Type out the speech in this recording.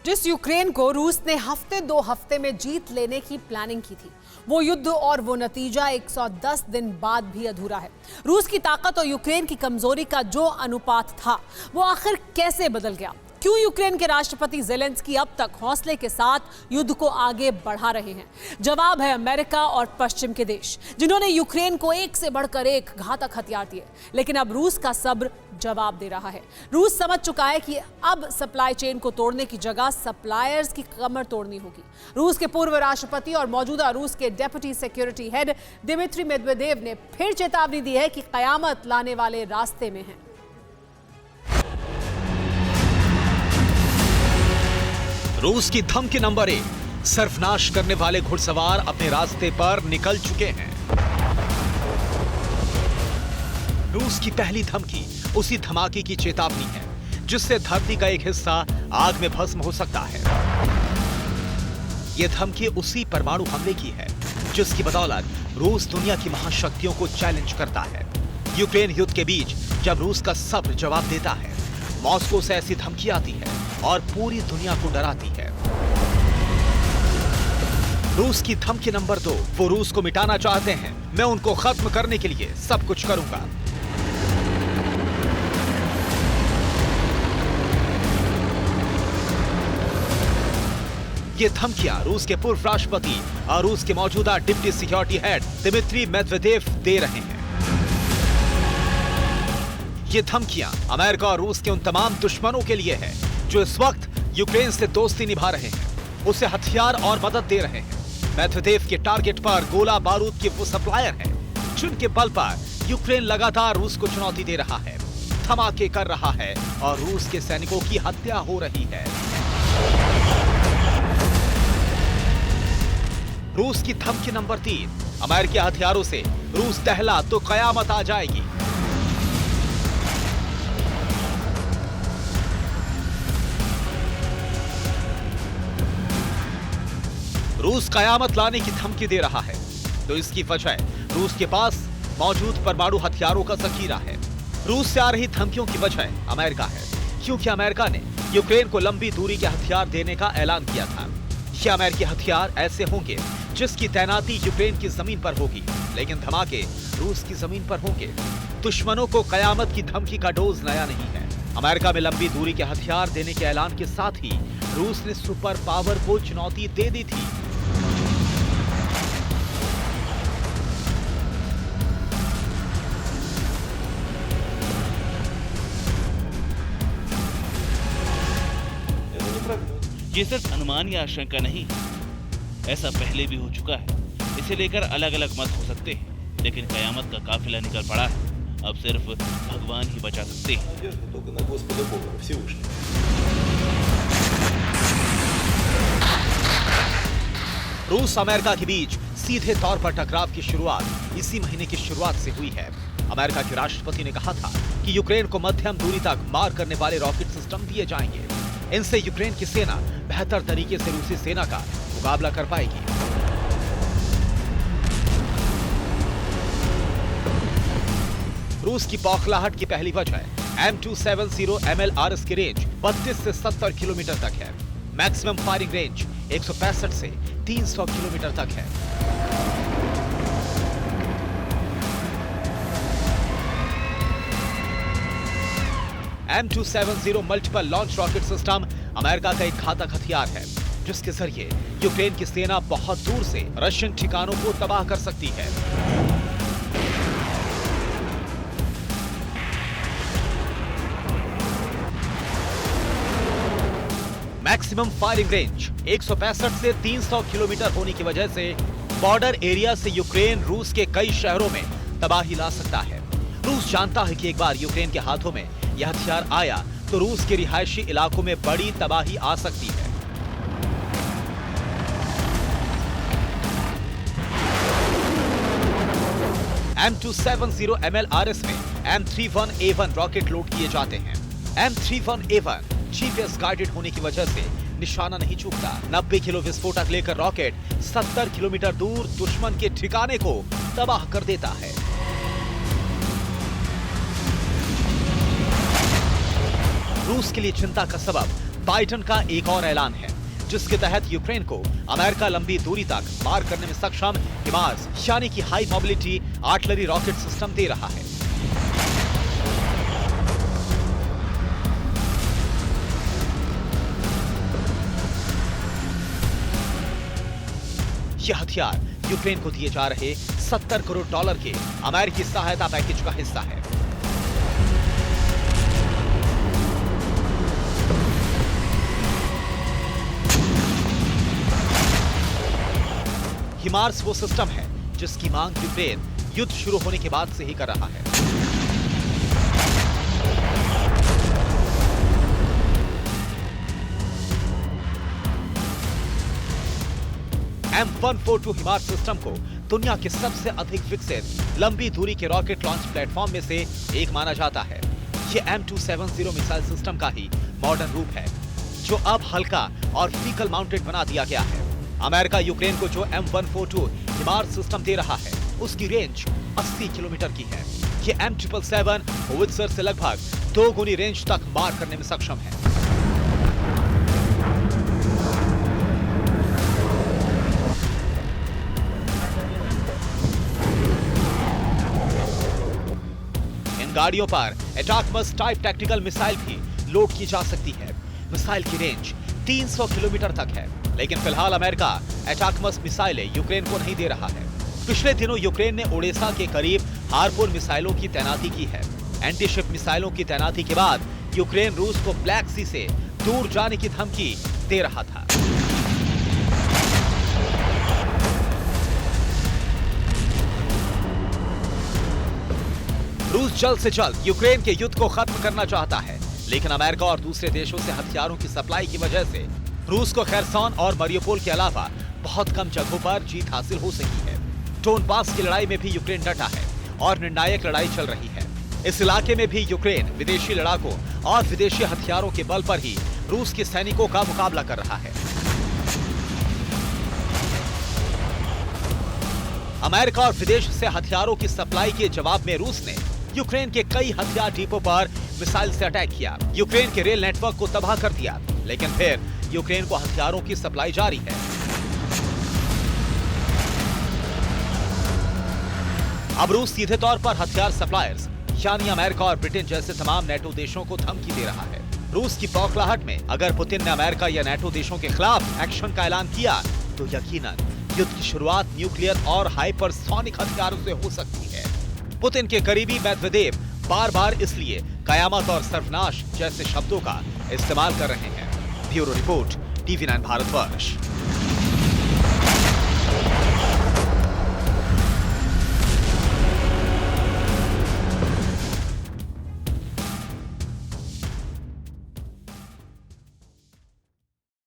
जिस यूक्रेन को रूस ने हफ्ते 2 हफ्ते में जीत लेने की प्लानिंग की थी, वो युद्ध और वो नतीजा 110 दिन बाद भी अधूरा है। रूस की ताकत और यूक्रेन की कमजोरी का जो अनुपात था, वो आखिर कैसे बदल गया? क्यों यूक्रेन के राष्ट्रपति ज़ेलेंस्की अब तक हौसले के साथ युद्ध को आगे बढ़ा रहे हैं? जवाब है अमेरिका और पश्चिम के देश, जिन्होंने यूक्रेन को एक से बढ़कर एक घातक हथियार दिए। लेकिन अब रूस का सब्र जवाब दे रहा है। रूस समझ चुका है कि अब सप्लाई चेन को तोड़ने की जगह सप्लायर्स की कमर तोड़नी होगी। रूस के पूर्व राष्ट्रपति और मौजूदा रूस के deputy security head Dmitry Medvedev ने फिर चेतावनी दी है कि कयामत लाने वाले रास्ते में हैं। रूस की धमकी नंबर 1, सर्वनाश करने वाले घुड़सवार अपने रास्ते पर निकल चुके हैं। रूस की पहली धमकी उसी धमाके की चेतावनी है जिससे धरती का एक हिस्सा आग में भस्म हो सकता है। यह धमकी उसी परमाणु हमले की है जिसकी बदौलत रूस दुनिया की महाशक्तियों को चैलेंज करता है। यूक्रेन युद्ध के बीच जब रूस का सब्र जवाब देता है, मॉस्को से ऐसी धमकी आती है और पूरी दुनिया को डराती है। रूस की धमकी नंबर 2, वो रूस को मिटाना चाहते हैं। मैं उनको खत्म करने के लिए सब कुछ करूंगा। ये धमकियां रूस के पूर्व राष्ट्रपति और रूस के मौजूदा deputy security head Dmitry Medvedev दे रहे हैं। ये धमकियां अमेरिका और रूस के उन तमाम दुश्मनों के लिए है जो इस वक्त यूक्रेन से दोस्ती निभा रहे हैं, उसे हथियार और मदद दे रहे हैं। मेदवेदेव के टारगेट पर गोला बारूद के वो सप्लायर हैं जिनके बल पर यूक्रेन लगातार रूस को चुनौती दे रहा है, धमाके कर रहा है और रूस के सैनिकों की हत्या हो रही है। रूस की धमकी नंबर 3, अमेरिकी हथियारों से रूस दहला तो कयामत आ जाएगी। रूस कयामत लाने की धमकी दे रहा है तो इसकी वजह रूस के पास मौजूद परमाणु हथियारों का जखीरा है। रूस से आ रही धमकियों की वजह अमेरिका है, क्योंकि अमेरिका ने यूक्रेन को लंबी दूरी के हथियार देने का ऐलान किया था। ये अमेरिकी हथियार ऐसे होंगे जिसकी तैनाती यूक्रेन की जमीन पर होगी, लेकिन धमाके रूस की जमीन पर होंगे। दुश्मनों को कयामत की धमकी का डोज नया नहीं है। अमेरिका में लंबी दूरी के हथियार देने के ऐलान के साथ ही रूस ने सुपर पावर को चुनौती दे दी थी। ये सिर्फ अनुमान या आशंका नहीं है, ऐसा पहले भी हो चुका है। इसे लेकर अलग अलग मत हो सकते हैं, लेकिन कयामत का काफिला निकल पड़ा है। अब सिर्फ भगवान ही बचा सकते हैं। रूस अमेरिका के बीच सीधे तौर पर टकराव की शुरुआत इसी महीने की शुरुआत से हुई है। अमेरिका के राष्ट्रपति ने कहा था कि यूक्रेन को मध्यम दूरी तक मार करने वाले रॉकेट सिस्टम दिए जाएंगे। इनसे यूक्रेन की सेना बेहतर तरीके से रूसी सेना का मुकाबला कर पाएगी। रूस की बौखलाहट की पहली वजह M270 MLRS की रेंज 32 से 70 किलोमीटर तक है। मैक्सिमम फायरिंग रेंज 165 से 300 किलोमीटर तक है। M270 multiple launch rocket system America का एक घातक हथियार है जिसके जरिए यूक्रेन की सेना बहुत दूर से रशियन ठिकानों को तबाह कर सकती है। मैक्सिमम फायरिंग रेंज 165 से 300 किलोमीटर होने की वजह से बॉर्डर एरिया से यूक्रेन रूस के कई शहरों में तबाही ला सकता है। रूस जानता है कि एक बार यूक्रेन के हाथों में यह हथियार आया तो रूस के रिहायशी इलाकों में बड़ी तबाही आ सकती है। M270 MLRS में M31A1 रॉकेट लोड किए जाते हैं। M31A1 GPS गाइडेड होने की वजह से निशाना नहीं चूकता। 90 किलो विस्फोटक लेकर रॉकेट 70 किलोमीटर दूर दुश्मन के ठिकाने को तबाह कर देता है। रूस के लिए चिंता का सबब बाइडन का एक और ऐलान है, जिसके तहत यूक्रेन को अमेरिका लंबी दूरी तक मार करने में सक्षम हिमार्स यानी कि high mobility artillery rocket system दे रहा है। यह हथियार यूक्रेन को दिए जा रहे $70 करोड़ के अमेरिकी सहायता पैकेज का हिस्सा है। हिमार्स वो सिस्टम है जिसकी मांग यूक्रेन युद्ध शुरू होने के बाद से ही कर रहा है। M142 हिमार्स सिस्टम को दुनिया के सबसे अधिक विकसित लंबी दूरी के रॉकेट लॉन्च प्लेटफॉर्म में से एक माना जाता है। यह M270 मिसाइल सिस्टम का ही मॉडर्न रूप है, जो अब हल्का और व्हीकल माउंटेड बना दिया गया है। अमेरिका यूक्रेन को जो M142 हिमार्स सिस्टम दे रहा है, उसकी रेंज 80 किलोमीटर की है। यह M777 होवित्जर से लगभग 2 गुनी रेंज तक मार करने में सक्षम है। गाड़ियों पर एटाकमस टाइप टैक्टिकल मिसाइल भी लोड की जा सकती है। मिसाइल की रेंज 300 किलोमीटर तक है, लेकिन फिलहाल अमेरिका एटाकमस मिसाइलें यूक्रेन को नहीं दे रहा है। पिछले दिनों यूक्रेन ने ओडेसा के करीब हार्पून मिसाइलों की तैनाती की है। एंटी शिप मिसाइलों की तैनाती के बाद यूक्रेन रूस को ब्लैक सी से दूर जाने की धमकी दे रहा था। रूस जल्द से जल्द यूक्रेन के युद्ध को खत्म करना चाहता है, लेकिन अमेरिका और दूसरे देशों से हथियारों की सप्लाई की वजह से रूस को खेरसोन और मरियोपोल के अलावा बहुत कम जगहों पर जीत हासिल हो सकी है। डोनबास की लड़ाई में भी यूक्रेन डटा है और निर्णायक लड़ाई चल रही है। इस इलाके में भी यूक्रेन विदेशी लड़ाकों और विदेशी हथियारों के बल पर ही रूस के सैनिकों का मुकाबला कर रहा है। अमेरिका और विदेश से हथियारों की सप्लाई के जवाब में रूस ने यूक्रेन के कई हथियार डिपो पर मिसाइल से अटैक किया, यूक्रेन के रेल नेटवर्क को तबाह कर दिया, लेकिन फिर यूक्रेन को हथियारों की सप्लाई जारी है। अब रूस सीधे तौर पर हथियार सप्लायर्स यानी अमेरिका और ब्रिटेन जैसे तमाम नेटो देशों को धमकी दे रहा है। रूस की बौखलाहट में अगर पुतिन ने अमेरिका या नेटो देशों के खिलाफ एक्शन का ऐलान किया तो यकीनन युद्ध की शुरुआत न्यूक्लियर और हाइपरसोनिक हथियारों से हो सकती है। पुतिन के करीबी मेदवेदेव बार-बार इसलिए कयामत और सर्वनाश जैसे शब्दों का इस्तेमाल कर रहे हैं। Bureau report, TV9 Bharatvarsh.